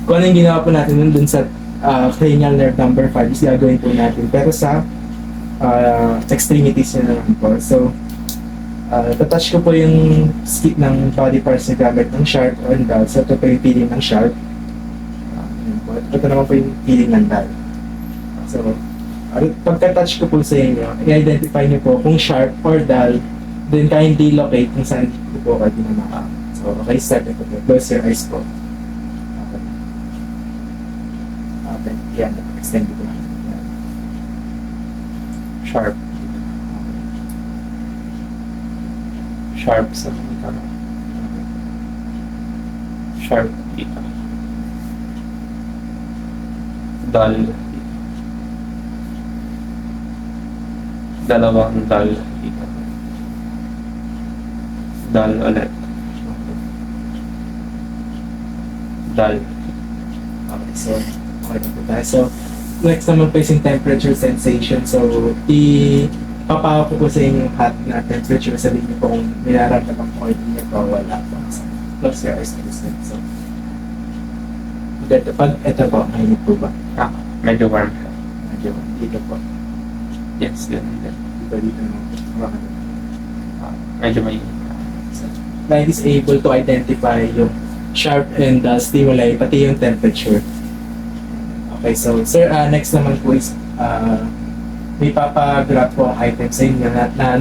kung ano yung ginawa po natin nun dun sa cranial nerve number 5 is gagawin po natin. Pero sa extremities nyo naman po. So, tatouch ko po yung skip ng body parts na gamit ng sharp or dull. So, ito po yung feeling ng sharp. Ito naman po yung feeling ng dull. So, pagka-touch ko po sa inyo, i-identify niyo po kung sharp or dull, then kindly locate kung saan ko po kayo tinamaan. So, okay, start na po po. Close your eyes po. Okay. Okay, yan. Extend ko lang. Yan. Sharp. Sharp sa dito. Sharp dito. Dull. Dalawang dull dito. Dull ulit. Dull. Okay, so, okay na po tayo. So, next naman po is yung temperature sensation. So, ipapawa ko po sa inyo yung hot na temperature. Sabihin niyo po kung nararamdaman po kayo niyo po wala po. So, close your eyes please. So, pag ito po, mainit po ba? Medyo warm siya. Medyo dito po. Yes, ganun din. Dito naman po. Hawakan mo. Medyo may... So, mind is able to identify yung sharp and stimuli, pati yung temperature. Okay, so sir, next naman po is may papagraph po ang item sa inyo na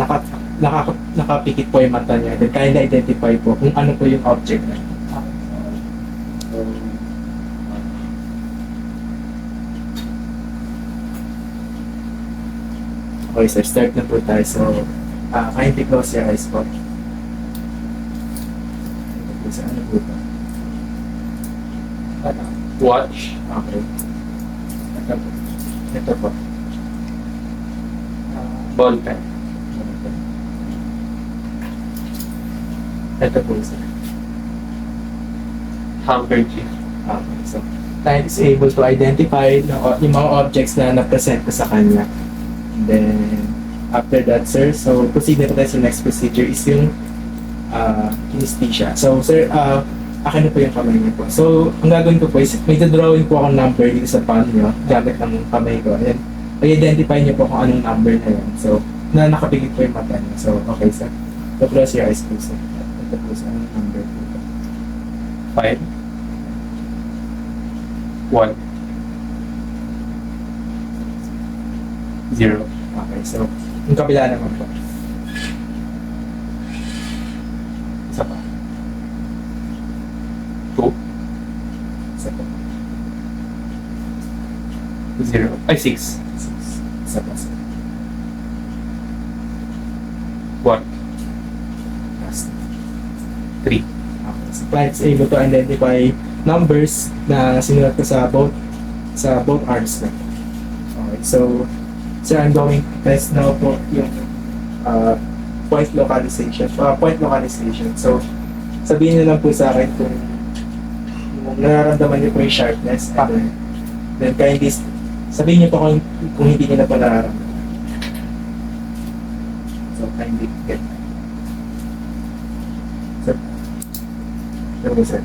nakapikit po yung mata niya. Then kind of identify po kung ano po yung object na yun. Okay, so start na po tayo. So, kindly close your eyes po. Sa ano po ito? Watch. Okay. Ito po. Ito po. Ball pen. Ito po sir. Handkerchief. Okay, so client is able to identify yung mga objects na na-present ko sa kanya. And then, after that sir, so proceed na tayo sa next procedure is yung kinesthesia. So sir, akin na po yung kamay niyo po. So, ang gagawin ko po is, may drawing po akong number dito sa palm niyo, gamit ng kamay ko. And i-identify niyo po kung anong number na yun. So, na nakapigit po yung mata niyo. So, okay sir. So, close your eyes please sir. Ito po sa anong number po ito. 5. 1. 0. Okay, so, yung kabila naman po. Isa pa. 2. Isa pa. 0. Ay, 6. Isa pa. 1. Last. 3. Okay, so, client is able to identify numbers na sinulat ko sa both arms na. Okay, so, sir, I'm going to test now po yung point localization. So, sabihin niyo lang po sa akin kung nararamdaman niyo po yung sharpness. And then kindly sabihin niyo po kung hindi niyo na po nararamdaman. So, kindly get. Sir. Sir, sir.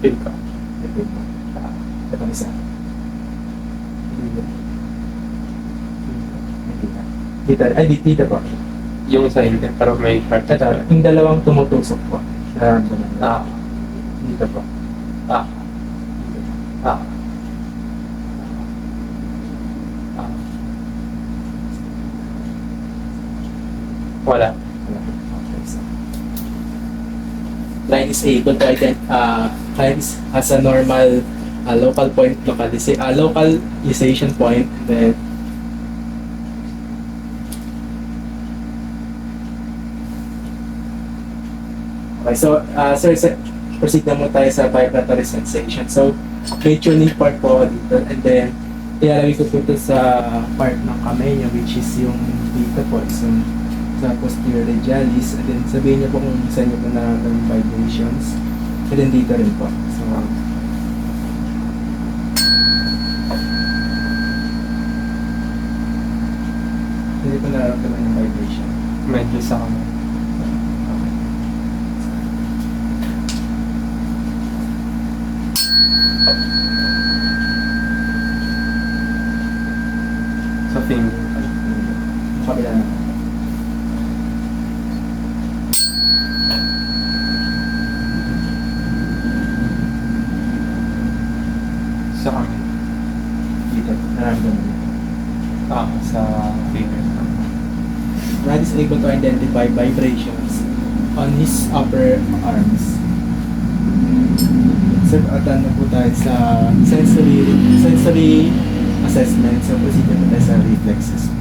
Feel ka. Ito isa. Dito po. Yung isa hindi, pero may part. Ito, yung dalawang tumutusok po. Nararamdaman. Dito po. Ah. Ah. Wala. Okay, so. Client is able to identify, client has a normal localization point. Then, okay, so, sir, proceed na mo tayo sa vibratory sensation. So, may tuning part po dito. And then, ilalagay ko po ito sa part ng kamay niya, which is yung dito po, is yung sa posterior radialis. And then, sabihin niyo po kung saan niyo po na vibrations. And then, dito rin po. So, hindi po nararamdaman yung vibration. Medyo sa kanya. Okay. Sa finger. Kabila na. Sa kami. Dito, nararamdaman niya. Sa finger. Brad is able to identify vibrations on his upper arms. So, atan na po tayo sa sensory assessment. So, proceed na po tayo sa reflexes.